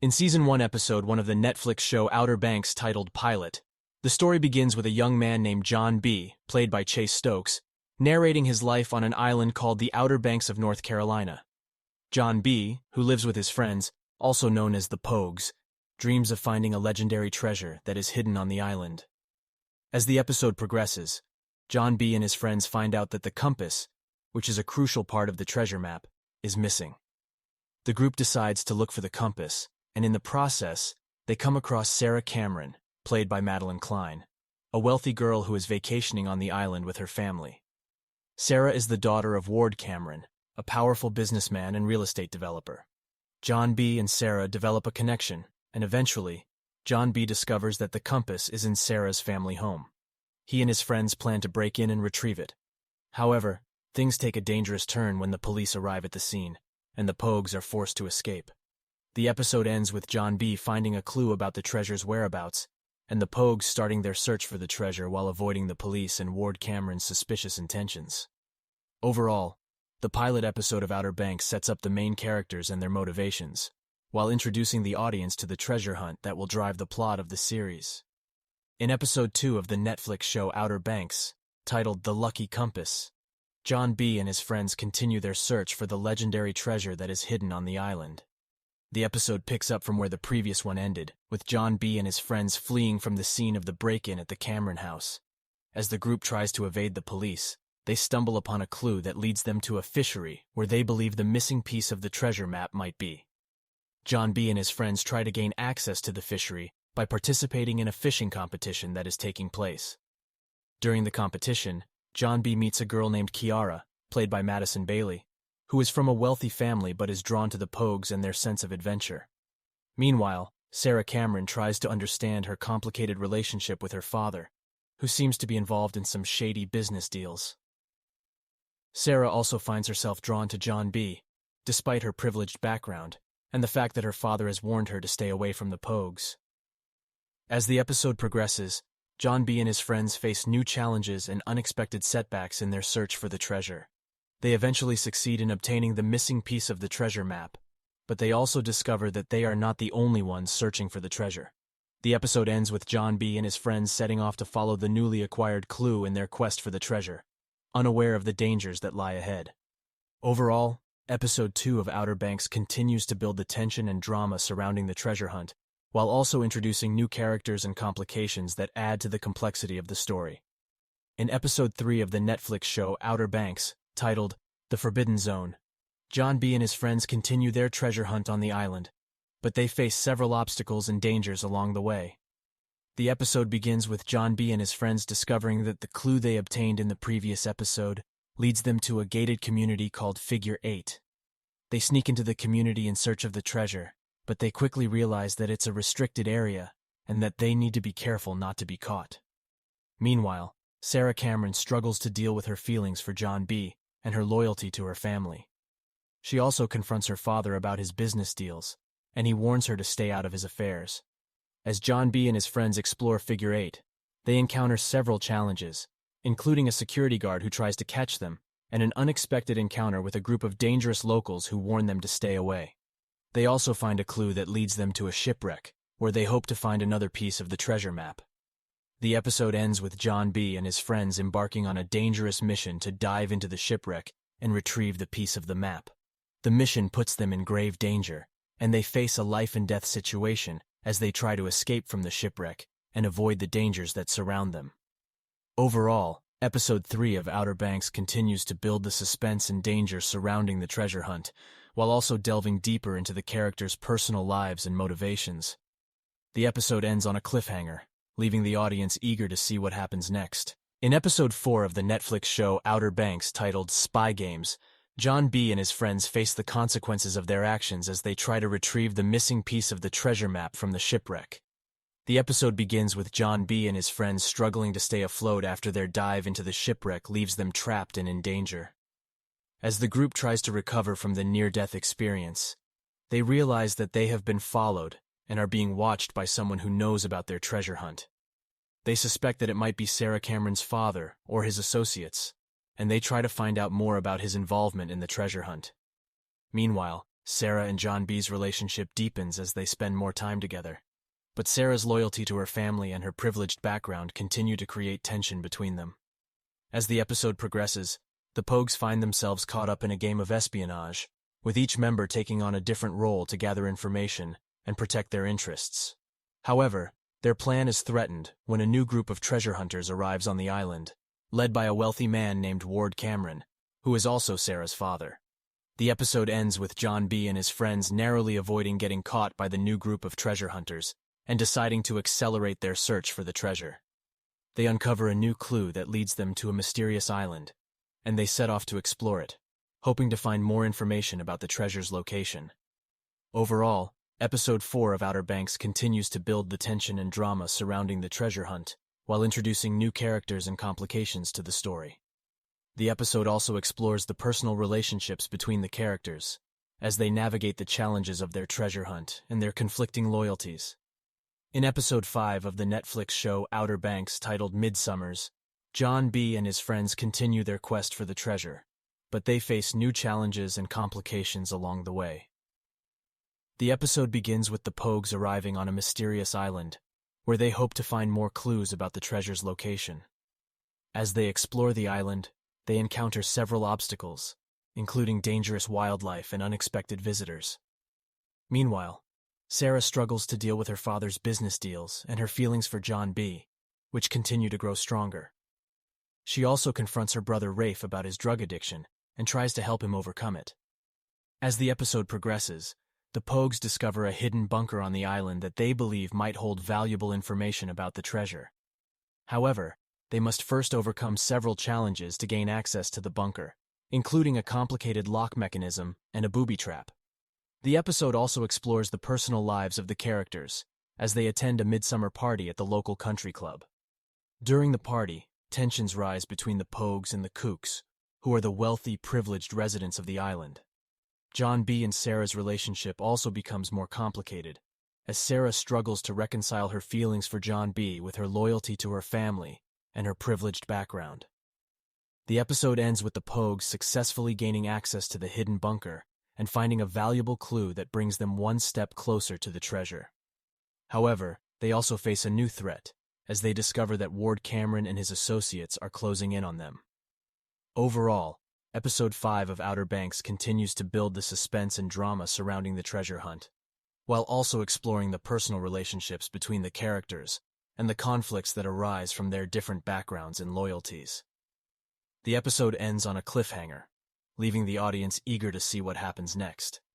In Season 1, Episode 1 of the Netflix show Outer Banks titled Pilot, the story begins with a young man named John B., played by Chase Stokes, narrating his life on an island called the Outer Banks of North Carolina. John B., who lives with his friends, also known as the Pogues, dreams of finding a legendary treasure that is hidden on the island. As the episode progresses, John B. and his friends find out that the compass, which is a crucial part of the treasure map, is missing. The group decides to look for the compass, and in the process, they come across Sarah Cameron, played by Madeline Klein, a wealthy girl who is vacationing on the island with her family. Sarah is the daughter of Ward Cameron, a powerful businessman and real estate developer. John B. and Sarah develop a connection, and eventually, John B. discovers that the compass is in Sarah's family home. He and his friends plan to break in and retrieve it. However, things take a dangerous turn when the police arrive at the scene, and the Pogues are forced to escape. The episode ends with John B. finding a clue about the treasure's whereabouts, and the Pogues starting their search for the treasure while avoiding the police and Ward Cameron's suspicious intentions. Overall, the pilot episode of Outer Banks sets up the main characters and their motivations, while introducing the audience to the treasure hunt that will drive the plot of the series. In Episode 2 of the Netflix show Outer Banks, titled The Lucky Compass, John B. and his friends continue their search for the legendary treasure that is hidden on the island. The episode picks up from where the previous one ended, with John B. and his friends fleeing from the scene of the break-in at the Cameron house. As the group tries to evade the police, they stumble upon a clue that leads them to a fishery where they believe the missing piece of the treasure map might be. John B. and his friends try to gain access to the fishery by participating in a fishing competition that is taking place. During the competition, John B. meets a girl named Kiara, played by Madison Bailey, who is from a wealthy family but is drawn to the Pogues and their sense of adventure. Meanwhile, Sarah Cameron tries to understand her complicated relationship with her father, who seems to be involved in some shady business deals. Sarah also finds herself drawn to John B., despite her privileged background, and the fact that her father has warned her to stay away from the Pogues. As the episode progresses, John B. and his friends face new challenges and unexpected setbacks in their search for the treasure. They eventually succeed in obtaining the missing piece of the treasure map, but they also discover that they are not the only ones searching for the treasure. The episode ends with John B. and his friends setting off to follow the newly acquired clue in their quest for the treasure, unaware of the dangers that lie ahead. Overall, Episode 2 of Outer Banks continues to build the tension and drama surrounding the treasure hunt, while also introducing new characters and complications that add to the complexity of the story. In Episode 3 of the Netflix show Outer Banks, titled The Forbidden Zone, John B. and his friends continue their treasure hunt on the island, but they face several obstacles and dangers along the way. The episode begins with John B. and his friends discovering that the clue they obtained in the previous episode leads them to a gated community called Figure 8. They sneak into the community in search of the treasure, but they quickly realize that it's a restricted area and that they need to be careful not to be caught. Meanwhile, Sarah Cameron struggles to deal with her feelings for John B. and her loyalty to her family. She also confronts her father about his business deals, and he warns her to stay out of his affairs. As John B. and his friends explore Figure 8, they encounter several challenges, including a security guard who tries to catch them, and an unexpected encounter with a group of dangerous locals who warn them to stay away. They also find a clue that leads them to a shipwreck, where they hope to find another piece of the treasure map. The episode ends with John B. and his friends embarking on a dangerous mission to dive into the shipwreck and retrieve the piece of the map. The mission puts them in grave danger, and they face a life-and-death situation as they try to escape from the shipwreck and avoid the dangers that surround them. Overall, Episode 3 of Outer Banks continues to build the suspense and danger surrounding the treasure hunt, while also delving deeper into the characters' personal lives and motivations. The episode ends on a cliffhanger, leaving the audience eager to see what happens next. In Episode 4 of the Netflix show Outer Banks titled Spy Games, John B. and his friends face the consequences of their actions as they try to retrieve the missing piece of the treasure map from the shipwreck. The episode begins with John B. and his friends struggling to stay afloat after their dive into the shipwreck leaves them trapped and in danger. As the group tries to recover from the near-death experience, they realize that they have been followed and are being watched by someone who knows about their treasure hunt. They suspect that it might be Sarah Cameron's father or his associates, and they try to find out more about his involvement in the treasure hunt. Meanwhile, Sarah and John B's relationship deepens as they spend more time together. But Sarah's loyalty to her family and her privileged background continue to create tension between them. As the episode progresses, the Pogues find themselves caught up in a game of espionage, with each member taking on a different role to gather information and protect their interests. However, their plan is threatened when a new group of treasure hunters arrives on the island, led by a wealthy man named Ward Cameron, who is also Sarah's father. The episode ends with John B. and his friends narrowly avoiding getting caught by the new group of treasure hunters and deciding to accelerate their search for the treasure. They uncover a new clue that leads them to a mysterious island, and they set off to explore it, hoping to find more information about the treasure's location. Overall, Episode 4 of Outer Banks continues to build the tension and drama surrounding the treasure hunt, while introducing new characters and complications to the story. The episode also explores the personal relationships between the characters, as they navigate the challenges of their treasure hunt and their conflicting loyalties. In Episode 5 of the Netflix show Outer Banks, titled Midsummers, John B. and his friends continue their quest for the treasure, but they face new challenges and complications along the way. The episode begins with the Pogues arriving on a mysterious island, where they hope to find more clues about the treasure's location. As they explore the island, they encounter several obstacles, including dangerous wildlife and unexpected visitors. Meanwhile, Sarah struggles to deal with her father's business deals and her feelings for John B., which continue to grow stronger. She also confronts her brother Rafe about his drug addiction and tries to help him overcome it. As the episode progresses, the Pogues discover a hidden bunker on the island that they believe might hold valuable information about the treasure. However, they must first overcome several challenges to gain access to the bunker, including a complicated lock mechanism and a booby trap. The episode also explores the personal lives of the characters as they attend a midsummer party at the local country club. During the party, tensions rise between the Pogues and the Kooks, who are the wealthy, privileged residents of the island. John B. and Sarah's relationship also becomes more complicated, as Sarah struggles to reconcile her feelings for John B. with her loyalty to her family and her privileged background. The episode ends with the Pogues successfully gaining access to the hidden bunker and finding a valuable clue that brings them one step closer to the treasure. However, they also face a new threat, as they discover that Ward Cameron and his associates are closing in on them. Overall, Episode 5 of Outer Banks continues to build the suspense and drama surrounding the treasure hunt, while also exploring the personal relationships between the characters and the conflicts that arise from their different backgrounds and loyalties. The episode ends on a cliffhanger, leaving the audience eager to see what happens next.